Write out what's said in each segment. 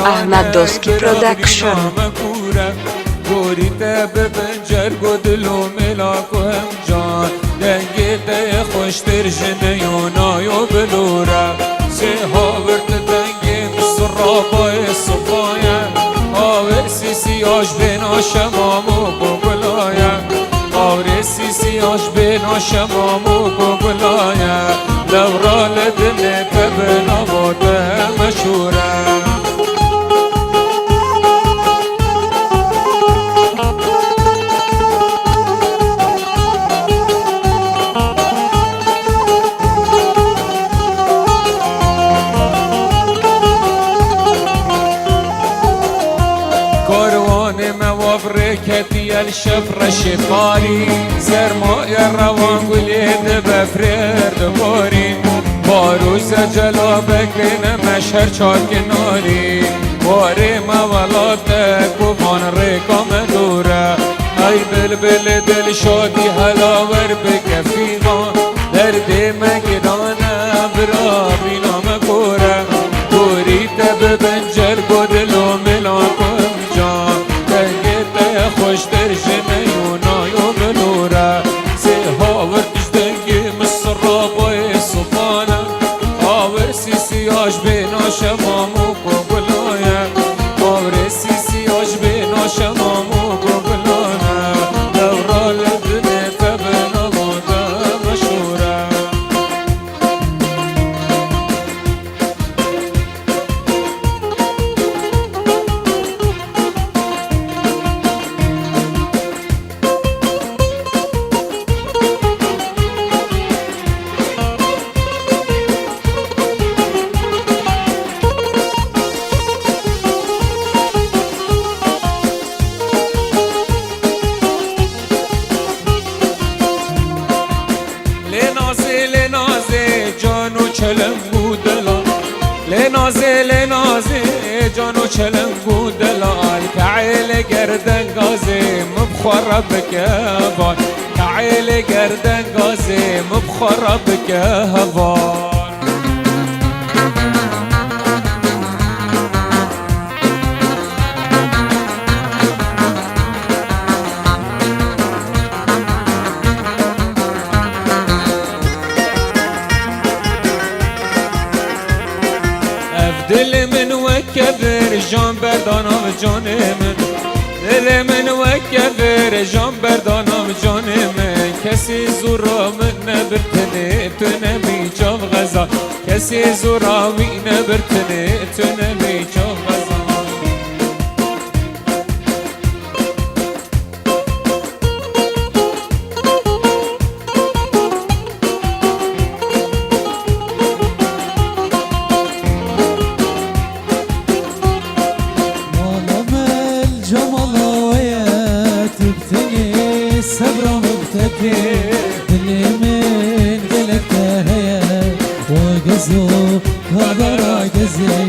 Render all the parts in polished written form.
Ahmad Doski Production. گوریده به بنجر گدل و ملاک و همجان دنگیده خوشتر جنه یونایو بلوره سیها برد دنگی مصر رابای صفایه آور سیسی آش بینا شمامو گوگلایه آور سیسی آش بینا شمامو گوگلایه لورا لدنه تبنا باده مشوره ركتي الشفرة شفاري سرماء الروان قليد بفرير دبوري باروس جلا بكرنا مشهر شاك ناري باري ما ولاتك وفان ريكا مدورة اي بلبل دل شادي هلاور بكفيغا دردي مكدانا برابينا مكورة دوريت ببنجر قدلو ملاكو امجان خوشتر جنه یونایو بلوره سیها وردش دنگی مصر رابای صفانه آور سیسی آش بینا شمامو گوگلایه آور سیسی آش بینا شمامو گوگلانه دورا لدنه تبنا باده مشوره لنازي جانو چلنگو دلال كعيل گردن غازي مبخور بك هوان كعيل گردن غازي مبخور بك هوان دل من وكبر جان بردانا جان من دل من وكبر جان بردانا جان من کسی زورا من نبرتنه تو نمی جاو غزا کسی زورا می نبرتنه تو نمی جاو غزا دلي من قلبته هي وقزو هذا قزي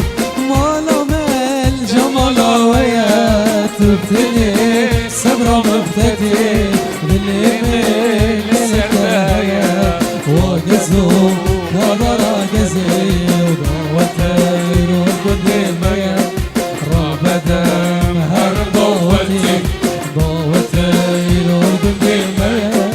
مالا مال جمالا ويا تبتلي صبرا مبتدي دلي من قلبته هي وقزو هذا قزي ودعوتي رد الميا رابدا هر ضوتي ضوتي رد الميا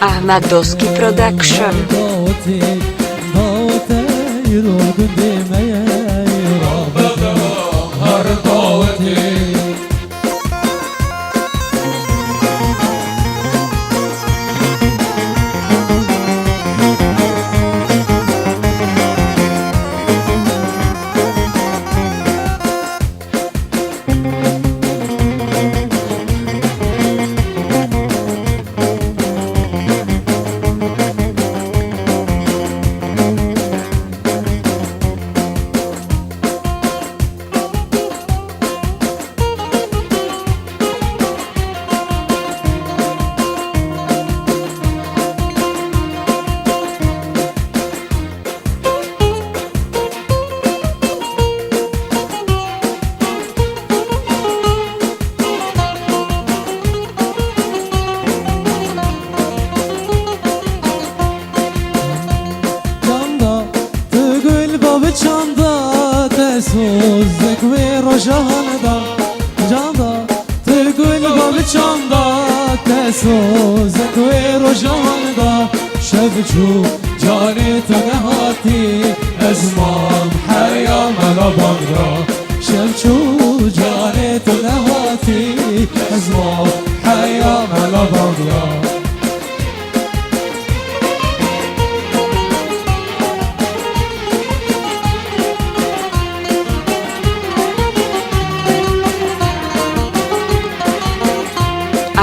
Ahmad Doski Production. تسوزك ويروجان دا جاندا تقول باب چاندا تسوزك ويروجان دا شبجو جاني تنهاتي ازمام حيا ملا باندا شبجو جاني تنهاتي ازمام حيا ملا باندا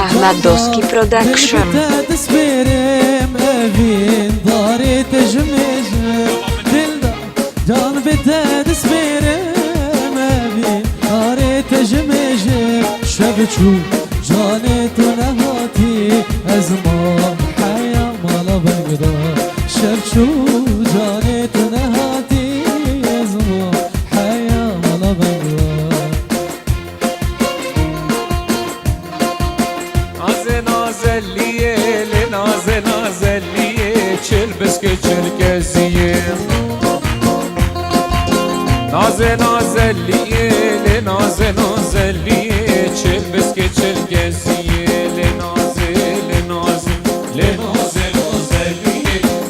Ahmadoski Production. تسبيرم أبين داري تجمجم دلدا جان بتا تسبيرم أبين داري تجمجم شبچو جاني تنهاتي أزمان حيا مالا بنقدا شبچو جاني تنهاتي أزمان حيا مالا بنقدا نازلیه نازلیه چل بسکه چل کزیه نازلیه نازلیه چل بسکه چل کزیه نازلیه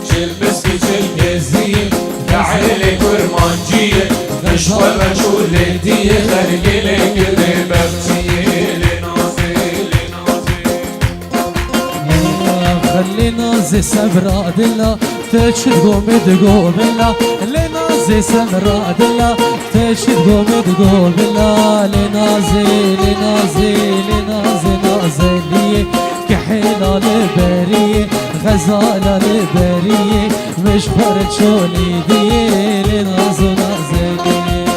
چل بسکه چل کزیه کعلی کرمانجیه نشوار رجول دیه خرگل گره بفتیه خلينا زي سمرا دلا تشد قومد قوملا لنا زي سمرا دلا تشد قومد قوملا لنا زي ليه كحيلة لبرية غزالة لبرية مش فرد شولي دي لنا زي ليه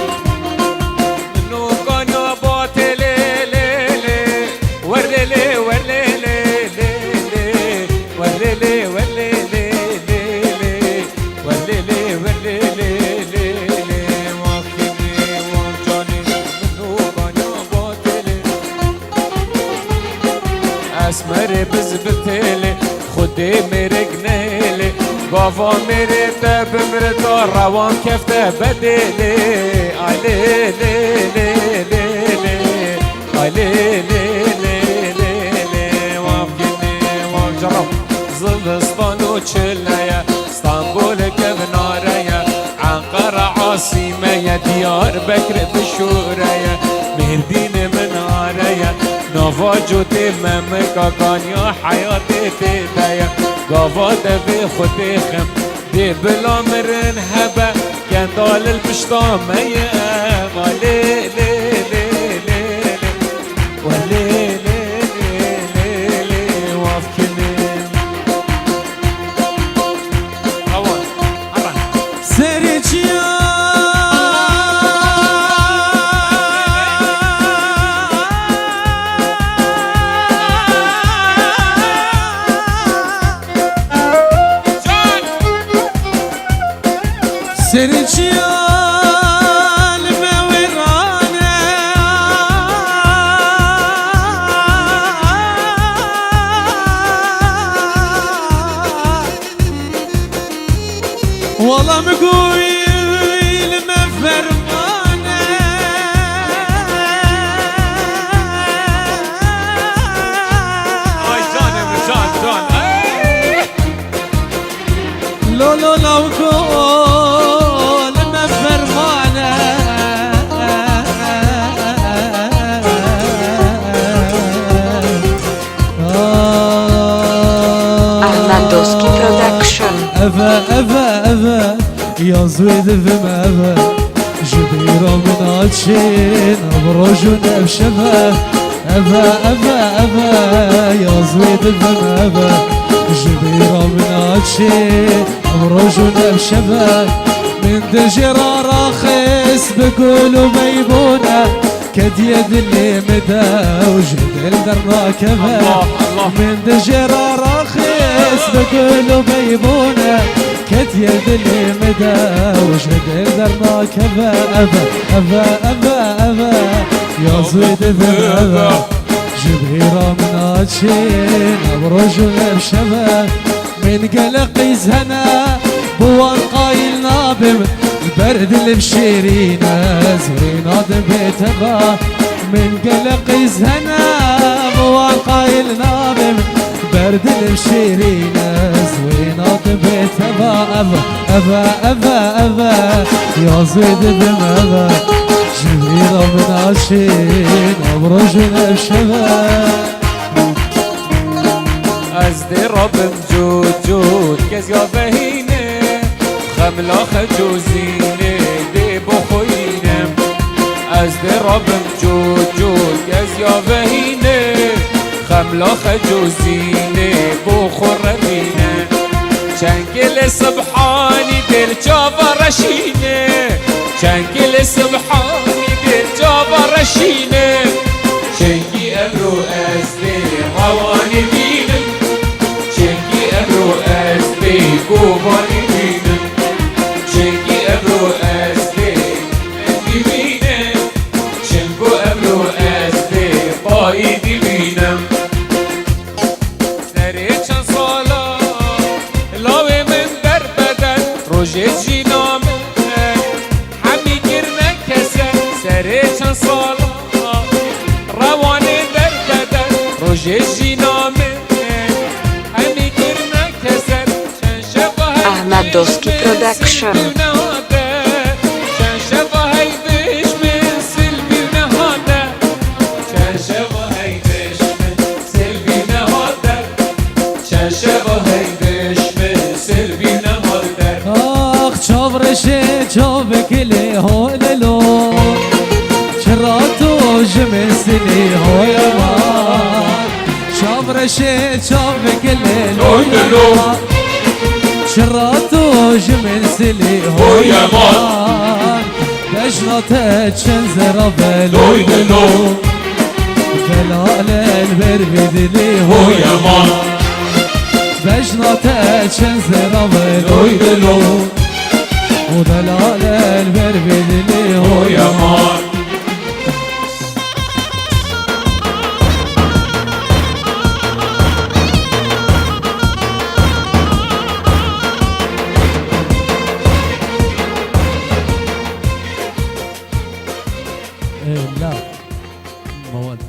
اسمر بزبتيلي خدي مرقنيلي بابا مري تاب مرتا روان كفته بديلي علي لي لي لي لي علي لي لي لي وافقني وجرب زلستان وشليا اسطنبول كبناريا عنقرة عاصمة ديار بكر بشوريا مهدين مناريا نوفا جوتي ممكا كانيا حياتي تيتايا قافات في خطي خم دي بلا مرن هبا كان طال البشطامية لي لي لي لي ولي لي لي لي وافكني روان عران سريتيا سريتيا المورانا والله مقويل ما فرمانا اي جانب جان لو لو لو كل ما فرمانا Ahmadoski Production. أبا يا زويد بما أبا جبيرة من عطشين أبرجنا بشبه أبا يا زويد بما أبا جبيرة من عطشين أبرجنا بشبه من دجرة راخص بقولوا ميمونة كد يد اللي مدى وجد الدرنا كبه من دجرة راخص بقولوا ميمونة كد يد اللي مدى وجد الدرنا كبه أبا يا زويد بن أبا جبهيرة من عطشين أبرجنا بشبه من قلق يزهنا بوان قايل نابم برد بشيرينا زوينا بيتبا من قلق زهنا وقايل نابم برد بشيرينا زوينا بيتبا أبا يا زيد بمبا جبريل من عشين أبرجنا بشبا از درابم جود کس یا بهینه خملا خجوزینه دی بخوینم از درابم جود کس یا بهینه خملا خجوزینه بخورمینه چنگل سبحانی دل جابا رشینه چنگل سبحانی دل جابا رشینه چنگی امرو از دل روانی بینم چنگی امرو از دل گوبانی بینم چنگی امرو از دل بینم چنگو امرو از دل بایدی بینم سری چند سالا لاوی من در بدن روژه جینا من همی گیر نکسن سری چند سالا روانه در بدن روژه جینا من همی گیر نکسن چند شبه Ahmad Doski Production. چند شبه هیدش من سلبی نهاده چند شبه هیدش من سلبی نهاده چند شبه هیدش من سلبی نهاده آخ چاورشه چاوکلی هوللو چراتو جمسلی های من چاورشه چاوکلی هوللو چراتو جمسلی های من بجنات چن زرا بلویدلو بلال البربدلی های من بجنات چن زرا بلویدلو ودلال البربدلی های من لا مواد